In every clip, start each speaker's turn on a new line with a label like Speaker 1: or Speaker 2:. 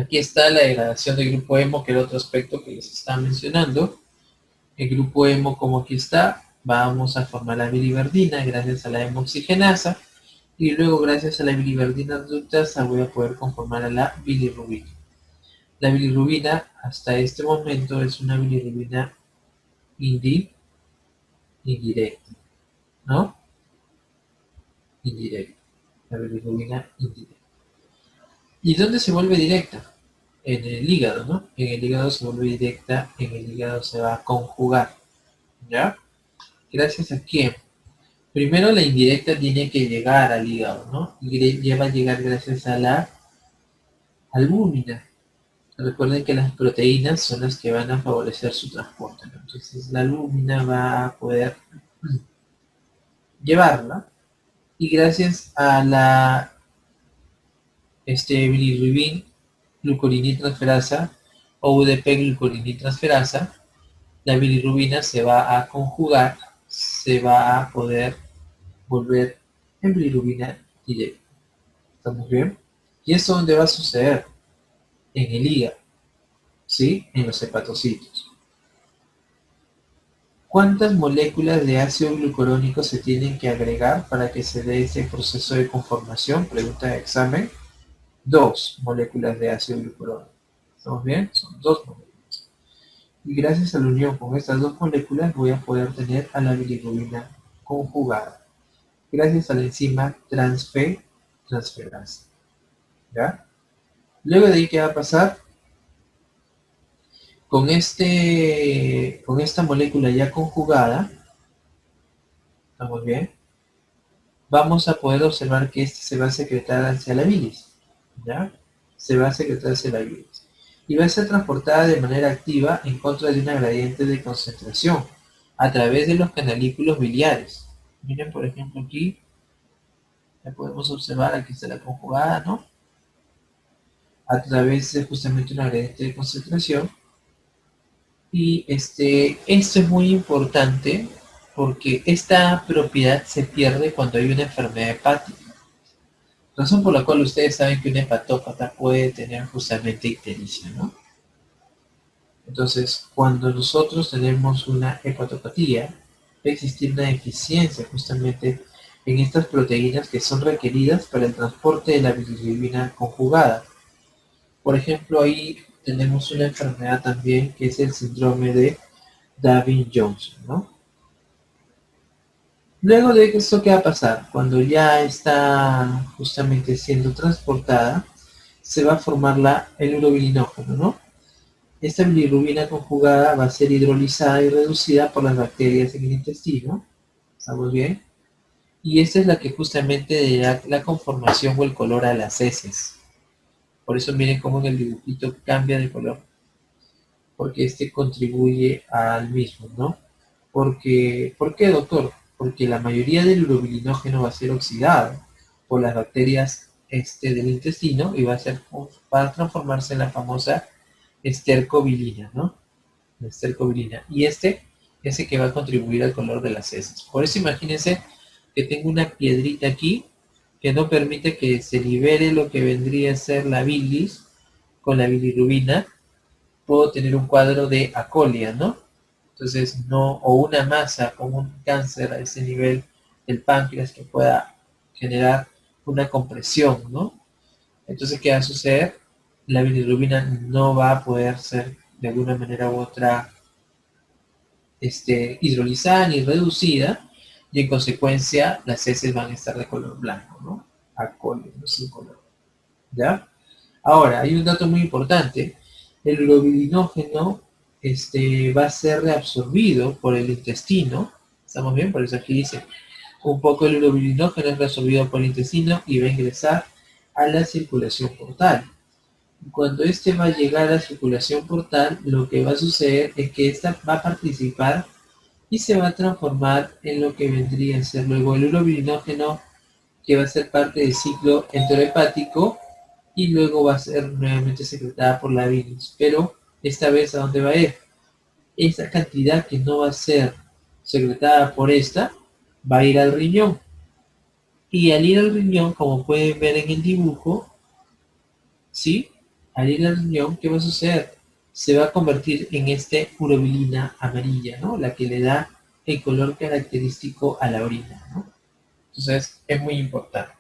Speaker 1: Aquí está la degradación del grupo hemo, que era otro aspecto que les estaba mencionando. El grupo hemo, como aquí está, vamos a formar la biliverdina gracias a la hemoxigenasa, y luego gracias a la biliverdina reductasa voy a poder conformar a la bilirrubina. La bilirrubina hasta este momento es una bilirrubina indirecta, ¿no? Indirecta. La bilirrubina indirecta. ¿Y dónde se vuelve directa? En el hígado, ¿no? En el hígado se vuelve directa, en el hígado se va a conjugar, ¿ya? ¿Gracias a quién? Primero la indirecta tiene que llegar al hígado, ¿no? Y va a llegar gracias a la albúmina. Recuerden que las proteínas son las que van a favorecer su transporte, ¿no? Entonces la albúmina va a poder llevarla, y gracias a la bilirrubin glucorinidrotransferasa o UDP glucorinidrotransferasa, la bilirrubina se va a conjugar, se va a poder volver en bilirrubina directa. ¿Estamos bien? ¿Y esto dónde va a suceder? En el hígado, ¿sí? En los hepatocitos. ¿Cuántas moléculas de ácido glucurónico se tienen que agregar para que se dé este proceso de conformación? Pregunta de examen. 2 moléculas de ácido glucurónico. ¿Estamos bien? Son 2 moléculas. Y gracias a la unión con estas 2 moléculas voy a poder tener a la bilirrubina conjugada. Gracias a la enzima transferasa. ¿Ya? Luego de ahí, ¿qué va a pasar? Con esta molécula ya conjugada, ¿estamos bien? Vamos a poder observar que este se va a secretar hacia la bilis, ¿ya? Se va a secretar hacia la bilis. Y va a ser transportada de manera activa en contra de una gradiente de concentración a través de los canalículos biliares. Miren, por ejemplo, aquí, ya podemos observar, aquí está la conjugada, ¿no? A través de justamente una gradiente de concentración. Y esto es muy importante porque esta propiedad se pierde cuando hay una enfermedad hepática. Razón por la cual ustedes saben que un hepatópata puede tener justamente ictericia, ¿no? Entonces, cuando nosotros tenemos una hepatopatía, va a existir una deficiencia justamente en estas proteínas que son requeridas para el transporte de la bilirrubina conjugada. Por ejemplo, ahí tenemos una enfermedad también que es el síndrome de Davin-Johnson, ¿no? Luego de esto, ¿qué va a pasar? Cuando ya está justamente siendo transportada, se va a formar el urobilinógeno, ¿no? Esta bilirrubina conjugada va a ser hidrolizada y reducida por las bacterias en el intestino. ¿Estamos bien? Y esta es la que justamente da la conformación o el color a las heces. Por eso miren cómo en el dibujito cambia de color. Porque contribuye al mismo, ¿no? ¿Por qué, doctor? Porque la mayoría del urobilinógeno va a ser oxidado por las bacterias del intestino y va a transformarse en la famosa estercobilina, ¿no? La estercobilina. Y ese que va a contribuir al color de las heces. Por eso imagínense que tengo una piedrita aquí que no permite que se libere lo que vendría a ser la bilis con la bilirrubina. Puedo tener un cuadro de acolia, ¿no? Entonces, o una masa con un cáncer a ese nivel del páncreas que pueda generar una compresión, ¿no? Entonces, ¿qué va a suceder? La bilirrubina no va a poder ser de alguna manera u otra hidrolizada ni reducida, y en consecuencia las heces van a estar de color blanco, ¿no? Acolia, no sin color. ¿Ya? Ahora, hay un dato muy importante. El urobilinógeno va a ser reabsorbido por el intestino. ¿Estamos bien? Por eso aquí dice, un poco el urobilinógeno es reabsorbido por el intestino y va a ingresar a la circulación portal. Cuando va a llegar a la circulación portal, lo que va a suceder es que esta va a participar y se va a transformar en lo que vendría a ser luego el urobilinógeno, que va a ser parte del ciclo enterohepático, y luego va a ser nuevamente secretada por la bilis. Pero esta vez, ¿a dónde va a ir? Esa cantidad que no va a ser secretada por esta, va a ir al riñón. Y al ir al riñón, como pueden ver en el dibujo, ¿sí? al ir a la riñón, ¿qué va a suceder? Se va a convertir en este urobilina amarilla, ¿no? La que le da el color característico a la orina, ¿no? Entonces, es muy importante.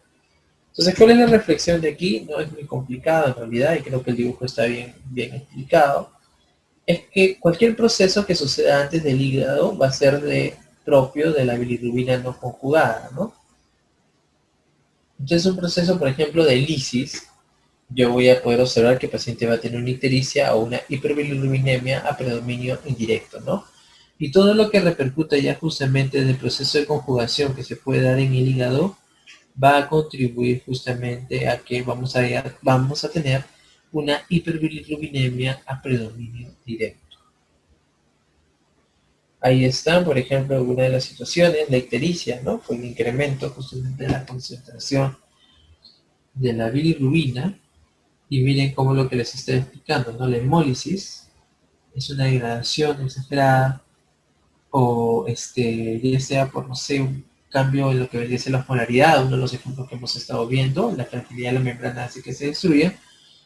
Speaker 1: Entonces, ¿cuál es la reflexión de aquí? No es muy complicado en realidad, y creo que el dibujo está bien explicado. Es que cualquier proceso que suceda antes del hígado va a ser propio de la bilirrubina no conjugada, ¿no? Entonces, un proceso, por ejemplo, de lisis, yo voy a poder observar que el paciente va a tener una ictericia o una hiperbilirrubinemia a predominio indirecto, ¿no? Y todo lo que repercuta ya justamente del proceso de conjugación que se puede dar en el hígado va a contribuir justamente a que vamos a tener una hiperbilirrubinemia a predominio directo. Ahí están, por ejemplo, algunas de las situaciones, la ictericia, ¿no? Fue el incremento justamente de la concentración de la bilirrubina. Y miren cómo lo que les estoy explicando, ¿no? La hemólisis es una degradación exagerada o ya sea por, no sé, un cambio en lo que vendría a ser la polaridad, uno de los ejemplos que hemos estado viendo, la fragilidad de la membrana hace que se destruya,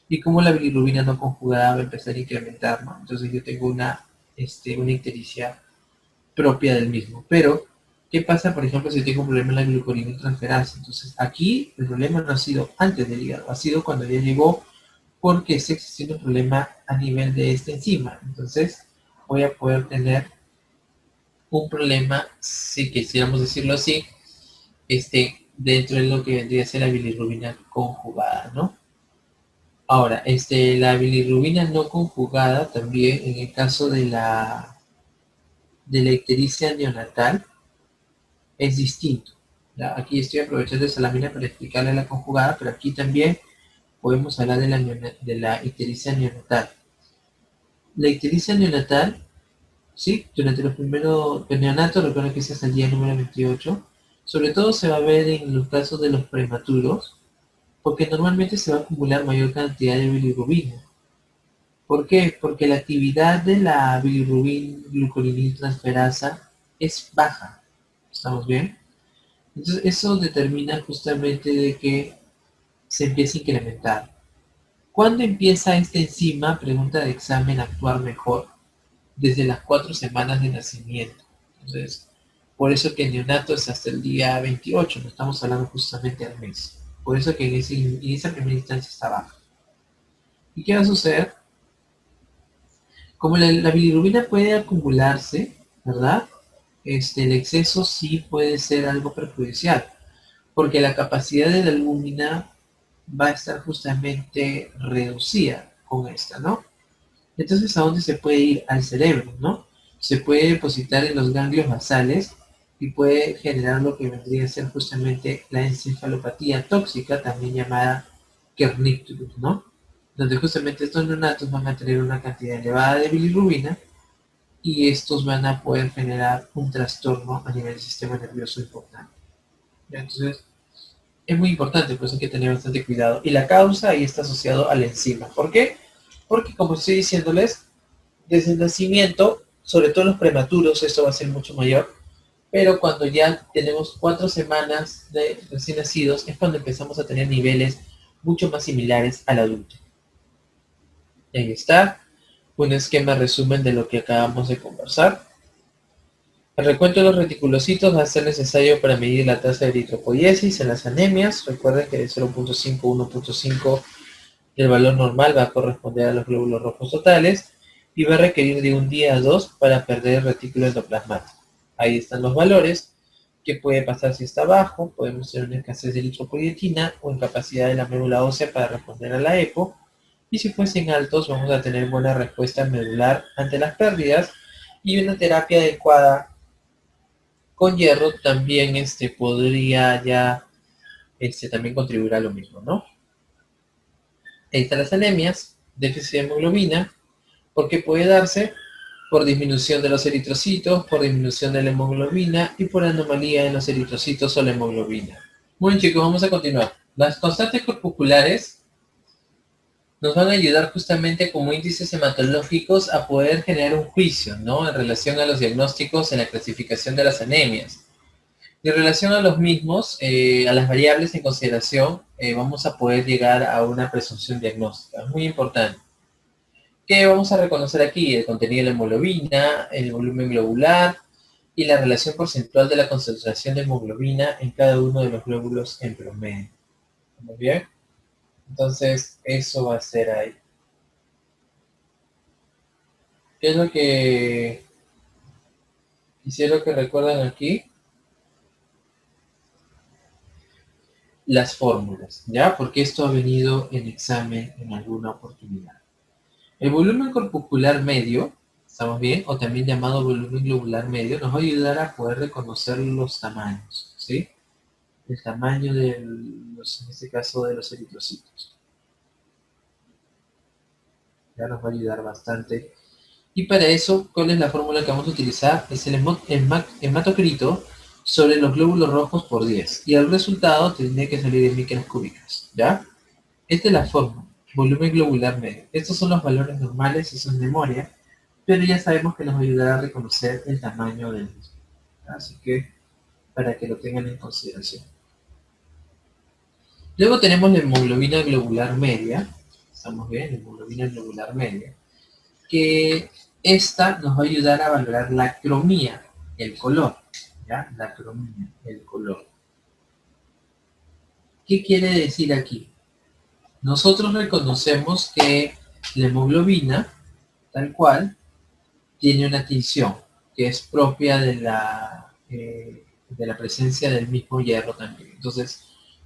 Speaker 1: y cómo la bilirrubina no conjugada va a empezar a incrementar, ¿no? Entonces yo tengo una ictericia propia del mismo. Pero, ¿qué pasa, por ejemplo, si tengo un problema en la glucosintransferasa? Entonces, aquí el problema no ha sido antes del hígado, ha sido cuando ya llegó porque está existiendo un problema a nivel de esta enzima. Entonces, voy a poder tener un problema, si quisiéramos decirlo así, dentro de lo que vendría a ser la bilirrubina conjugada, ¿no? Ahora, la bilirrubina no conjugada también en el caso de la ictericia neonatal es distinto. ¿Ya? Aquí estoy aprovechando esa lámina para explicarle la conjugada, pero aquí también podemos hablar de la ictericia neonatal. La ictericia neonatal, ¿sí? Durante los primeros neonatos, recuerden que es hasta el día número 28, sobre todo se va a ver en los casos de los prematuros, porque normalmente se va a acumular mayor cantidad de bilirrubina. ¿Por qué? Porque la actividad de la bilirrubin-glucosintransferasa es baja. ¿Estamos bien? Entonces eso determina justamente de que se empiece a incrementar. ¿Cuándo empieza esta enzima, pregunta de examen, a actuar mejor? Desde las 4 semanas de nacimiento. Entonces, por eso que en neonato es hasta el día 28, no estamos hablando justamente al mes. Por eso que en esa primera instancia está baja. ¿Y qué va a suceder? Como la bilirrubina puede acumularse, ¿verdad? El exceso sí puede ser algo perjudicial, porque la capacidad de la albúmina va a estar justamente reducida con esta, ¿no? Entonces, ¿a dónde se puede ir? Al cerebro, ¿no? Se puede depositar en los ganglios basales y puede generar lo que vendría a ser justamente la encefalopatía tóxica, también llamada kernicterus, ¿no? Donde justamente estos neonatos van a tener una cantidad elevada de bilirrubina y estos van a poder generar un trastorno a nivel del sistema nervioso importante. Entonces, es muy importante, pues hay que tener bastante cuidado. Y la causa ahí está asociado a la enzima. ¿Por qué? Porque como estoy diciéndoles, desde el nacimiento, sobre todo los prematuros, esto va a ser mucho mayor, pero cuando ya tenemos 4 semanas de recién nacidos, es cuando empezamos a tener niveles mucho más similares al adulto. Y ahí está, un esquema resumen de lo que acabamos de conversar. El recuento de los reticulocitos va a ser necesario para medir la tasa de eritropoiesis en las anemias. Recuerden que de 0.5 a 1.5 el valor normal va a corresponder a los glóbulos rojos totales y va a requerir de un día a 2 para perder el retículo endoplasmático. Ahí están los valores. ¿Qué puede pasar si está bajo? Podemos tener una escasez de eritropoyetina o incapacidad de la médula ósea para responder a la EPO. Y si fuesen altos, vamos a tener buena respuesta medular ante las pérdidas y una terapia adecuada con hierro también podría ya también contribuir a lo mismo, ¿no? Ahí están las anemias, déficit de hemoglobina, porque puede darse por disminución de los eritrocitos, por disminución de la hemoglobina y por anomalía en los eritrocitos o la hemoglobina. Bueno chicos, vamos a continuar. Las constantes corpusculares nos van a ayudar justamente como índices hematológicos a poder generar un juicio, ¿no? En relación a los diagnósticos en la clasificación de las anemias. En relación a los mismos, a las variables en consideración, vamos a poder llegar a una presunción diagnóstica. Es muy importante. ¿Qué vamos a reconocer aquí? El contenido de la hemoglobina, el volumen globular y la relación porcentual de la concentración de hemoglobina en cada uno de los glóbulos en promedio. ¿Muy bien? Entonces, eso va a ser ahí. ¿Qué es lo que quisiera que recuerden aquí? Las fórmulas, ¿ya? Porque esto ha venido en examen en alguna oportunidad. El volumen corpuscular medio, ¿estamos bien? O también llamado volumen globular medio, nos va a ayudar a poder reconocer los tamaños, ¿sí? El tamaño en este caso, de los eritrocitos. Ya nos va a ayudar bastante. Y para eso, ¿cuál es la fórmula que vamos a utilizar? Es el hematocrito sobre los glóbulos rojos por 10. Y el resultado tiene que salir en micras cúbicas, ¿ya? Esta es la fórmula, volumen globular medio. Estos son los valores normales, eso es memoria, pero ya sabemos que nos va a ayudar a reconocer el tamaño del mismo. Así que, para que lo tengan en consideración. Luego tenemos la hemoglobina globular media, estamos bien, la hemoglobina globular media, que esta nos va a ayudar a valorar la cromía, el color, ¿ya? La cromía, el color. ¿Qué quiere decir aquí? Nosotros reconocemos que la hemoglobina, tal cual, tiene una tinción que es propia de la presencia del mismo hierro también. Entonces,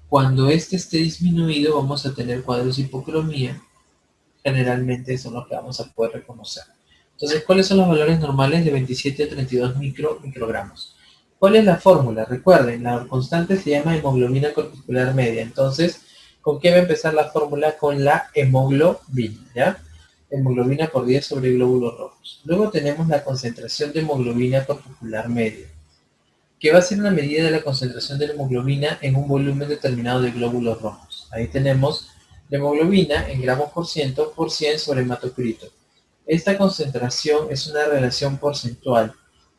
Speaker 1: cuando este esté disminuido, vamos a tener cuadros de hipocromía. Generalmente son los que vamos a poder reconocer. Entonces, ¿cuáles son los valores normales de 27 a 32 microgramos? ¿Cuál es la fórmula? Recuerden, la constante se llama hemoglobina corpuscular media. Entonces, ¿con qué va a empezar la fórmula? Con la hemoglobina, ¿ya? Hemoglobina por 10 sobre glóbulos rojos. Luego tenemos la concentración de hemoglobina corpuscular media, que va a ser una medida de la concentración de la hemoglobina en un volumen determinado de glóbulos rojos. Ahí tenemos la hemoglobina en gramos por 100 sobre hematocrito. Esta concentración es una relación porcentual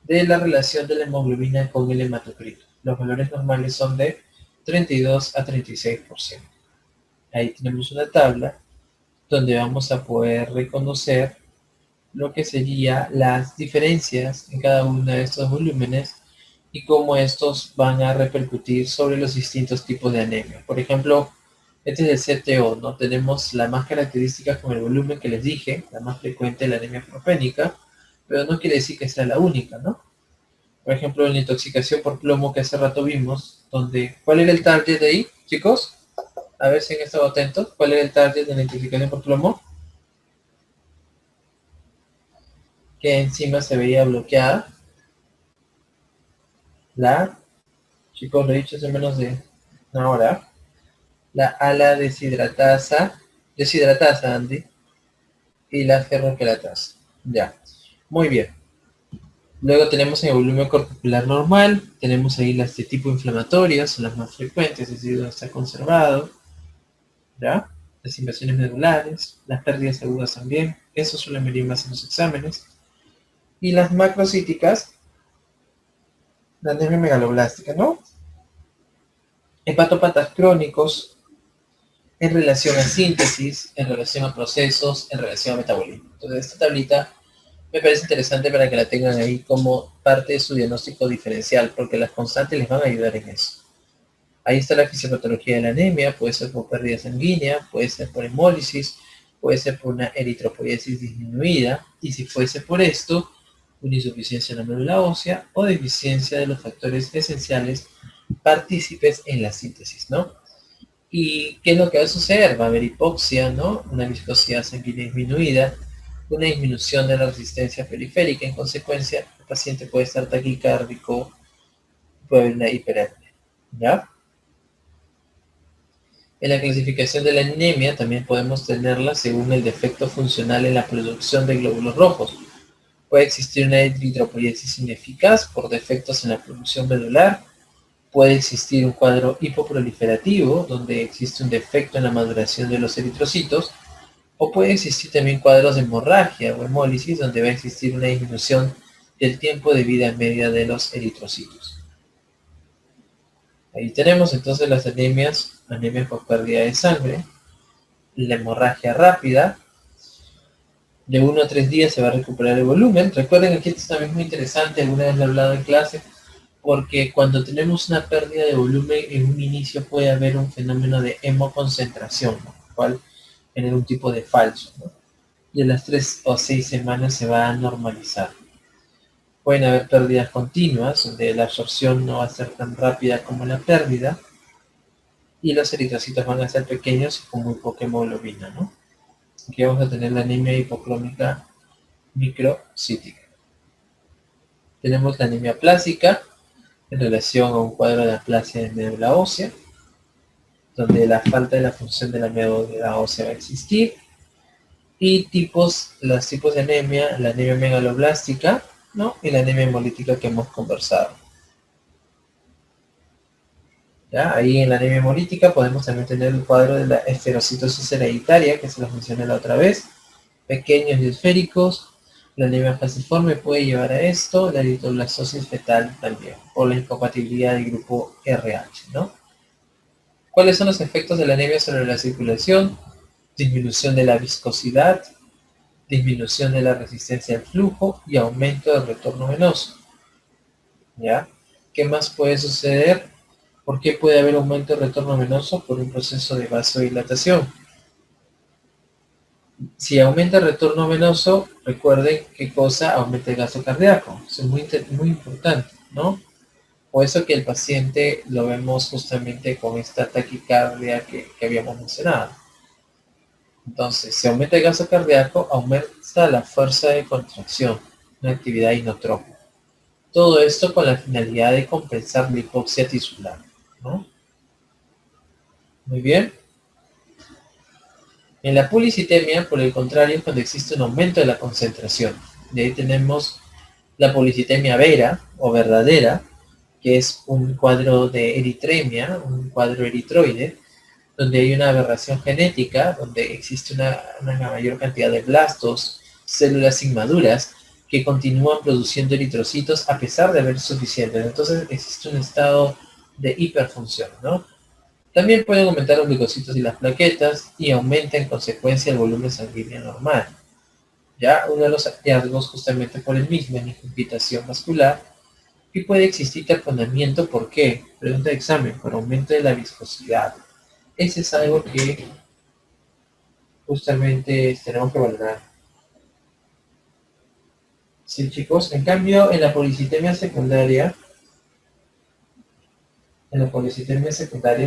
Speaker 1: de la relación de la hemoglobina con el hematocrito. Los valores normales son de 32 a 36%. Ahí tenemos una tabla donde vamos a poder reconocer lo que sería las diferencias en cada uno de estos volúmenes y cómo estos van a repercutir sobre los distintos tipos de anemia. Por ejemplo, este es el CTO, ¿no? Tenemos las más características con el volumen que les dije, la más frecuente, la anemia propénica, pero no quiere decir que sea la única, ¿no? Por ejemplo, en la intoxicación por plomo que hace rato vimos, donde, ¿cuál era el target de ahí, chicos? A ver si han estado atentos. ¿Cuál era el target de la intoxicación por plomo? Que encima se veía bloqueada. Chicos, lo he dicho hace menos de una hora. La ala deshidratasa, Andy, y la ferroquelatasa. Ya, muy bien. Luego tenemos el volumen corpuscular normal, tenemos ahí las de tipo inflamatorias, son las más frecuentes, es decir, donde está conservado, ¿ya? Las invasiones medulares, las pérdidas agudas también, eso suele medir más en los exámenes. Y las macrocíticas, la anemia megaloblástica, ¿no? Hepatopatas crónicos, en relación a síntesis, en relación a procesos, en relación a metabolismo. Entonces, esta tablita me parece interesante para que la tengan ahí como parte de su diagnóstico diferencial, porque las constantes les van a ayudar en eso. Ahí está la fisiopatología de la anemia, puede ser por pérdida sanguínea, puede ser por hemólisis, puede ser por una eritropoiesis disminuida, y si fuese por esto, una insuficiencia en la médula ósea o deficiencia de los factores esenciales partícipes en la síntesis, ¿no? ¿Y qué es lo que va a suceder? Va a haber hipoxia, ¿no? Una viscosidad sanguínea disminuida, una disminución de la resistencia periférica. En consecuencia, el paciente puede estar taquicárdico, puede haber una hiperapnea, ¿ya? En la clasificación de la anemia también podemos tenerla según el defecto funcional en la producción de glóbulos rojos. Puede existir una eritropoiesis ineficaz por defectos en la producción medular. Puede existir un cuadro hipoproliferativo, donde existe un defecto en la maduración de los eritrocitos, o puede existir también cuadros de hemorragia o hemólisis, donde va a existir una disminución del tiempo de vida media de los eritrocitos. Ahí tenemos entonces las anemias, anemia por pérdida de sangre, la hemorragia rápida. De 1 a 3 días se va a recuperar el volumen. Recuerden que esto también es muy interesante, alguna vez lo he hablado en clase, porque cuando tenemos una pérdida de volumen en un inicio puede haber un fenómeno de hemoconcentración, ¿no? Cual genera un tipo de falso, ¿no? Y a las 3 o 6 semanas se va a normalizar. Pueden haber pérdidas continuas, donde la absorción no va a ser tan rápida como la pérdida, y los eritrocitos van a ser pequeños y con muy poca hemoglobina, ¿no? Aquí vamos a tener la anemia hipocrómica microcítica. Tenemos la anemia plástica en relación a un cuadro de aplasia de médula ósea, donde la falta de la función de la médula ósea va a existir. Y los tipos de anemia, la anemia megaloblástica, ¿no? Y la anemia hemolítica que hemos conversado. ¿Ya? Ahí en la anemia hemolítica podemos también tener el cuadro de la esferocitosis hereditaria, que se los mencioné la otra vez, pequeños y esféricos. La anemia falciforme puede llevar a esto, la eritroblastosis fetal también, por la incompatibilidad del grupo RH, ¿no? ¿Cuáles son los efectos de la anemia sobre la circulación? Disminución de la viscosidad, disminución de la resistencia al flujo y aumento del retorno venoso. ¿Ya? ¿Qué más puede suceder? ¿Por qué puede haber aumento del retorno venoso? Por un proceso de vasodilatación. Si aumenta el retorno venoso, recuerden qué cosa aumenta el gasto cardíaco. Eso es muy importante, ¿no? Por eso que el paciente lo vemos justamente con esta taquicardia que habíamos mencionado. Entonces, si aumenta el gasto cardíaco, aumenta la fuerza de contracción, una actividad inotrópica. Todo esto con la finalidad de compensar la hipoxia tisular, ¿no? Muy bien. En la policitemia, por el contrario, es cuando existe un aumento de la concentración. De ahí tenemos la policitemia vera o verdadera, que es un cuadro de eritremia, un cuadro eritroide, donde hay una aberración genética, donde existe una mayor cantidad de blastos, células inmaduras, que continúan produciendo eritrocitos a pesar de haber suficientes. Entonces existe un estado de hiperfunción, ¿no? También pueden aumentar los glucocitos y las plaquetas y aumenta en consecuencia el volumen sanguíneo normal. Ya uno de los hallazgos justamente por el mismo en inhibitación vascular y puede existir taponamiento. ¿Por qué? Pregunta de examen, por aumento de la viscosidad. Ese es algo que justamente tenemos que valorar. Sí, chicos. En cambio, en la policitemia secundaria,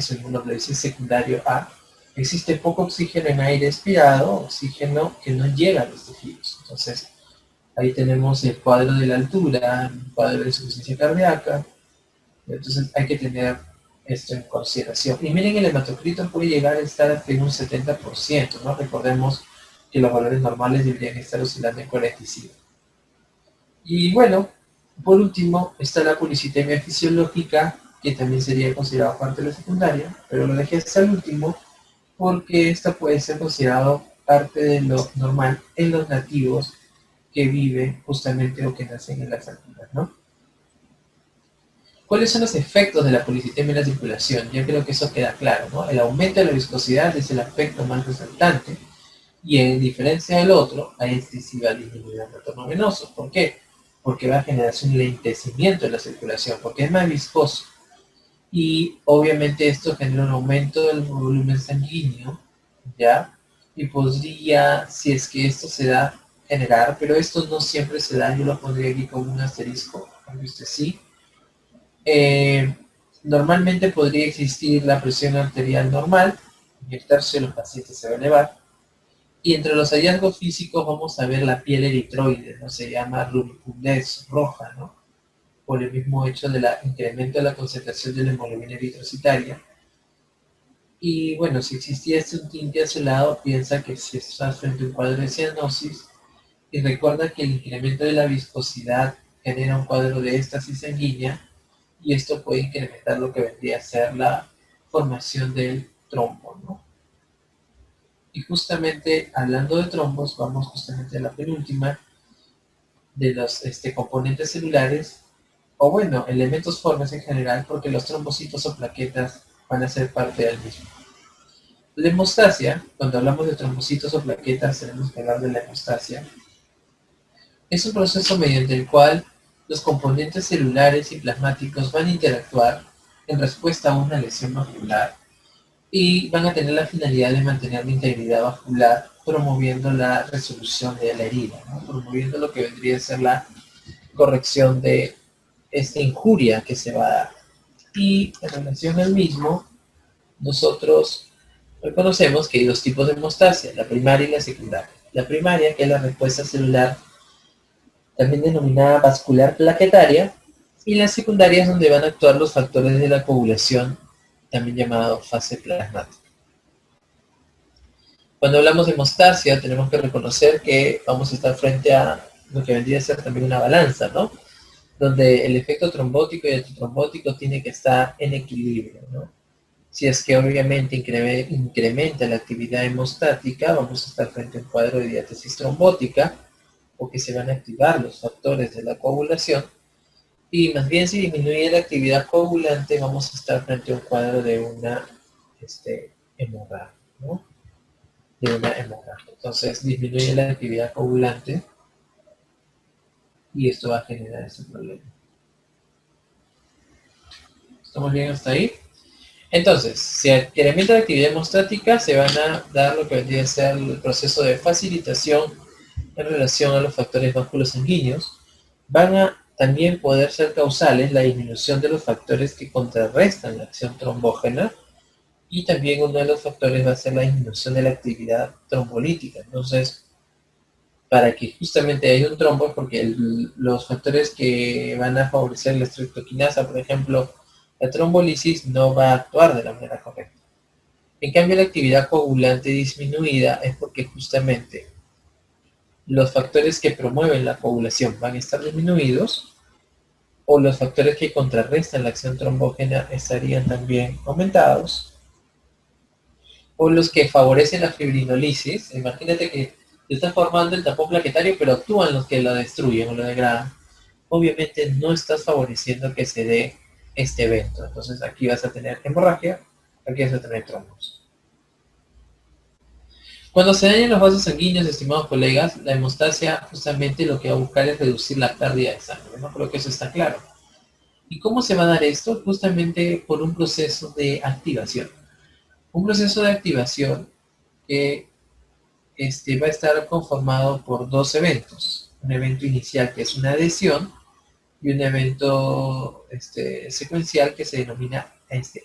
Speaker 1: según lo que dice secundario A, existe poco oxígeno en aire expirado, oxígeno que no llega a los tejidos. Entonces, ahí tenemos el cuadro de la altura, el cuadro de insuficiencia cardíaca. Entonces, hay que tener esto en consideración. Y miren, el hematocrito puede llegar a estar hasta en un 70%, ¿no? Recordemos que los valores normales deberían estar oscilando en 45. Y bueno, por último está la policitemia fisiológica, que también sería considerado parte de la secundaria, pero lo dejé hasta el último porque esta puede ser considerado parte de lo normal en los nativos que viven justamente o que nacen en las alturas, ¿no? ¿Cuáles son los efectos de la policitemia en la circulación? Yo creo que eso queda claro, ¿no? El aumento de la viscosidad es el aspecto más resaltante y en diferencia del otro, hay excesiva disminución del retorno venoso. ¿Por qué? Porque va a generarse un lentecimiento de la circulación, porque es más viscoso. Y obviamente esto genera un aumento del volumen sanguíneo, ¿ya? Y podría, si es que esto se da, generar, pero esto no siempre se da, yo lo pondría aquí como un asterisco, aunque usted sí. Normalmente podría existir la presión arterial normal, en el tercio de los pacientes se va a elevar, y entre los hallazgos físicos vamos a ver la piel eritroide, ¿no? Se llama rubicundez roja, ¿no? Por el mismo hecho del incremento de la concentración de la hemoglobina eritrocitaria. Y bueno, si existía este un tinte azulado, piensa que si estás frente a un cuadro de cianosis, y recuerda que el incremento de la viscosidad genera un cuadro de éstasis sanguínea, y esto puede incrementar lo que vendría a ser la formación del trombo, ¿no? Y justamente hablando de trombos, vamos justamente a la penúltima de los componentes celulares, o bueno, elementos formes en general, porque los trombocitos o plaquetas van a ser parte del mismo. La hemostasia, cuando hablamos de trombocitos o plaquetas, tenemos que hablar de la hemostasia. Es un proceso mediante el cual los componentes celulares y plasmáticos van a interactuar en respuesta a una lesión vascular y van a tener la finalidad de mantener la integridad vascular, promoviendo la resolución de la herida, ¿no? Promoviendo lo que vendría a ser la corrección de esta injuria que se va a dar. Y en relación al mismo, nosotros reconocemos que hay dos tipos de hemostasia, la primaria y la secundaria. La primaria, que es la respuesta celular, también denominada vascular plaquetaria, y la secundaria es donde van a actuar los factores de la coagulación, también llamado fase plasmática. Cuando hablamos de hemostasia, tenemos que reconocer que vamos a estar frente a lo que vendría a ser también una balanza, ¿no? Donde el efecto trombótico y antitrombótico tiene que estar en equilibrio, ¿no? Si es que obviamente incrementa la actividad hemostática, vamos a estar frente a un cuadro de diátesis trombótica, o que se van a activar los factores de la coagulación, y más bien si disminuye la actividad coagulante, vamos a estar frente a un cuadro de una hemorragia, ¿no? De una hemorragia. Entonces disminuye la actividad coagulante y esto va a generar ese problema. ¿Estamos bien hasta ahí? Entonces, si incrementa la actividad hemostática, se van a dar lo que vendría a ser el proceso de facilitación en relación a los factores vasculosanguíneos. Van a también poder ser causales la disminución de los factores que contrarrestan la acción trombógena, y también uno de los factores va a ser la disminución de la actividad trombolítica. Entonces, para que justamente haya un trombo, porque los factores que van a favorecer la estreptoquinasa, por ejemplo, la trombolisis, no va a actuar de la manera correcta. En cambio, la actividad coagulante disminuida es porque justamente los factores que promueven la coagulación van a estar disminuidos, o los factores que contrarrestan la acción trombógena estarían también aumentados, o los que favorecen la fibrinolisis. Imagínate que se está formando el tapón plaquetario, pero actúan los que lo destruyen o lo degradan. Obviamente no estás favoreciendo que se dé este evento. Entonces aquí vas a tener hemorragia, aquí vas a tener trombos. Cuando se dañan los vasos sanguíneos, estimados colegas, la hemostasia justamente lo que va a buscar es reducir la pérdida de sangre, ¿no? Creo que eso está claro. ¿Y cómo se va a dar esto? Justamente por un proceso de activación. Un proceso de activación que va a estar conformado por dos eventos. Un evento inicial que es una adhesión y un evento secuencial que se denomina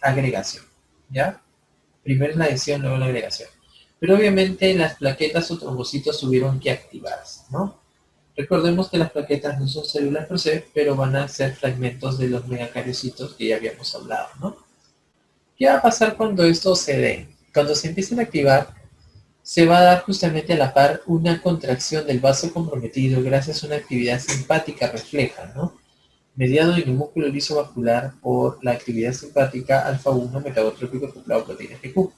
Speaker 1: agregación, ¿ya? Primero es la adhesión, luego la agregación. Pero obviamente las plaquetas o trombocitos tuvieron que activarse, ¿no? Recordemos que las plaquetas no son células per se, pero van a ser fragmentos de los megacariocitos que ya habíamos hablado, ¿no? ¿Qué va a pasar cuando esto se dé? Cuando se empiecen a activar, se va a dar justamente a la par una contracción del vaso comprometido gracias a una actividad simpática refleja, ¿no? Mediado en el músculo liso vascular por la actividad simpática alfa-1 metabotrópico acoplado a proteína GQ.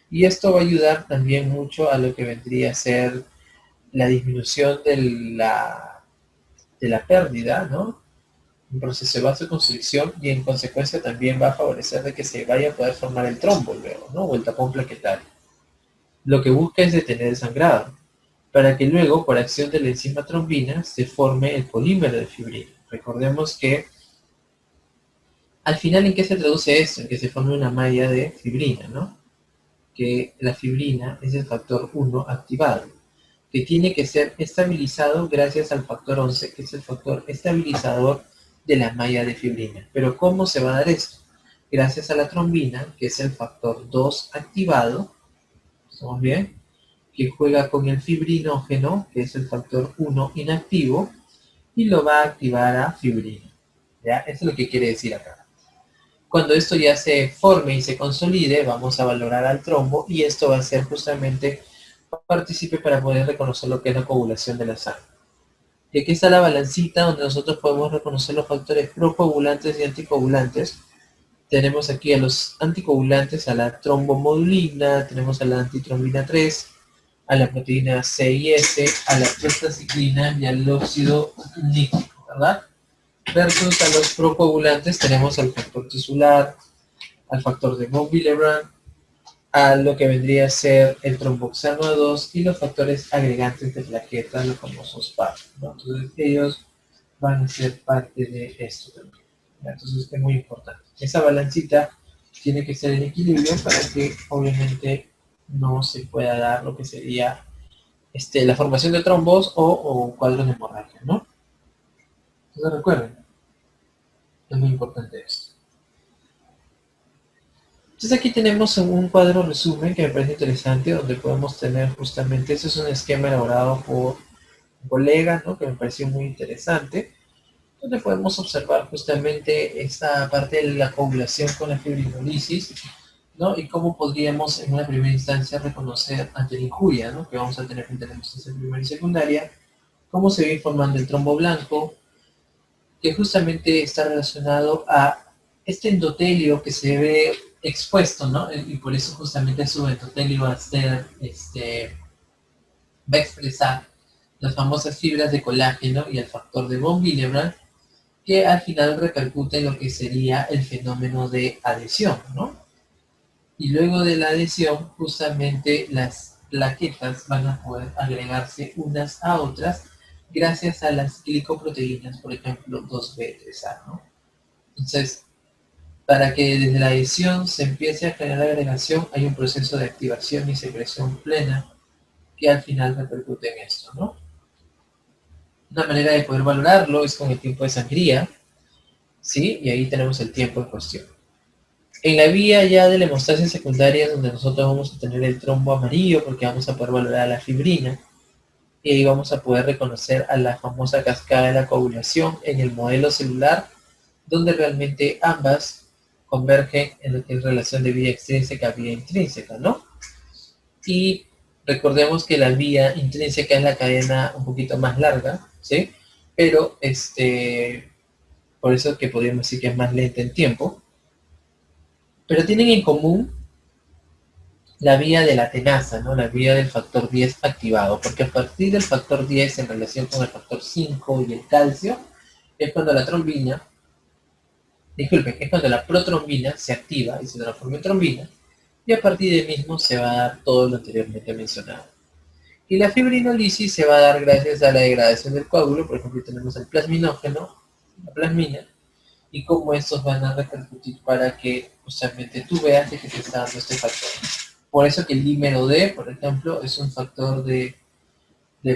Speaker 1: Y esto va a ayudar también mucho a lo que vendría a ser la disminución de la pérdida, ¿no? Un proceso de vasoconstricción, y en consecuencia también va a favorecer de que se vaya a poder formar el trombo luego, ¿no? O el tapón plaquetario. Lo que busca es detener el sangrado, para que luego, por acción de la enzima trombina, se forme el polímero de fibrina. Recordemos que al final, ¿en qué se traduce esto? En que se forme una malla de fibrina, ¿no? Que la fibrina es el factor 1 activado, que tiene que ser estabilizado gracias al factor 11, que es el factor estabilizador de la malla de fibrina. Pero ¿cómo se va a dar esto? Gracias a la trombina, que es el factor 2 activado, ¿estamos bien? Que juega con el fibrinógeno, que es el factor 1 inactivo, y lo va a activar a fibrina. ¿Ya? Eso es lo que quiere decir acá. Cuando esto ya se forme y se consolide, vamos a valorar al trombo, y esto va a ser justamente partícipe para poder reconocer lo que es la coagulación de la sangre. Y aquí está la balancita donde nosotros podemos reconocer los factores procoagulantes y anticoagulantes. Tenemos aquí a los anticoagulantes, a la trombomodulina, tenemos a la antitrombina 3, a la proteína C y S, a la prostaciclina y al óxido nítrico, ¿verdad? Versus a los procoagulantes tenemos al factor tisular, al factor de von Willebrand, a lo que vendría a ser el tromboxano A2 y los factores agregantes de plaquetas, los famosos PAR, ¿no? Entonces ellos van a ser parte de esto también. Entonces es muy importante. Esa balancita tiene que estar en equilibrio para que obviamente no se pueda dar lo que sería la formación de trombos o cuadros de hemorragia, ¿no? Entonces recuerden, es muy importante esto. Entonces aquí tenemos un cuadro resumen que me parece interesante, donde podemos tener justamente, ese es un esquema elaborado por un colega, ¿no? Que me pareció muy interesante, donde podemos observar justamente esta parte de la coagulación con la fibrinolisis, ¿no? Y cómo podríamos en una primera instancia reconocer ante la injuria, ¿no? Que vamos a tener frente a la hemostasia primaria y secundaria, cómo se va formando el trombo blanco, que justamente está relacionado a este endotelio que se ve expuesto, ¿no? Y por eso justamente su endotelio va a ser, va a expresar las famosas fibras de colágeno y el factor de von Willebrand, que al final repercute en lo que sería el fenómeno de adhesión, ¿no? Y luego de la adhesión, justamente las plaquetas van a poder agregarse unas a otras gracias a las glicoproteínas, por ejemplo, 2B3A, ¿no? Entonces, para que desde la adhesión se empiece a generar la agregación, hay un proceso de activación y secreción plena que al final repercute en esto, ¿no? Una manera de poder valorarlo es con el tiempo de sangría, ¿sí? Y ahí tenemos el tiempo en cuestión. En la vía ya de la hemostasia secundaria, donde nosotros vamos a tener el trombo amarillo, porque vamos a poder valorar la fibrina, y ahí vamos a poder reconocer a la famosa cascada de la coagulación en el modelo celular, donde realmente ambas convergen en lo que es relación de vía extrínseca a vía intrínseca, ¿no? Y recordemos que la vía intrínseca es la cadena un poquito más larga, ¿sí? Pero por eso que podríamos decir que es más lenta en tiempo, pero tienen en común la vía de la tenaza, ¿no? La vía del factor 10 activado, porque a partir del factor 10 en relación con el factor 5 y el calcio, es cuando la trombina, disculpen, es cuando la protrombina se activa y se transforma en trombina, y a partir de mismo se va a dar todo lo anteriormente mencionado. Y la fibrinolisis se va a dar gracias a la degradación del coágulo, por ejemplo tenemos el plasminógeno, la plasmina, y cómo estos van a repercutir para que justamente tú veas de que te está dando este factor. Por eso que el dímero D, por ejemplo, es un factor de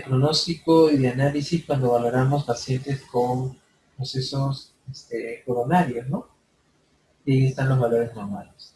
Speaker 1: pronóstico y de análisis cuando valoramos pacientes con procesos coronarios, ¿no? Y ahí están los valores normales.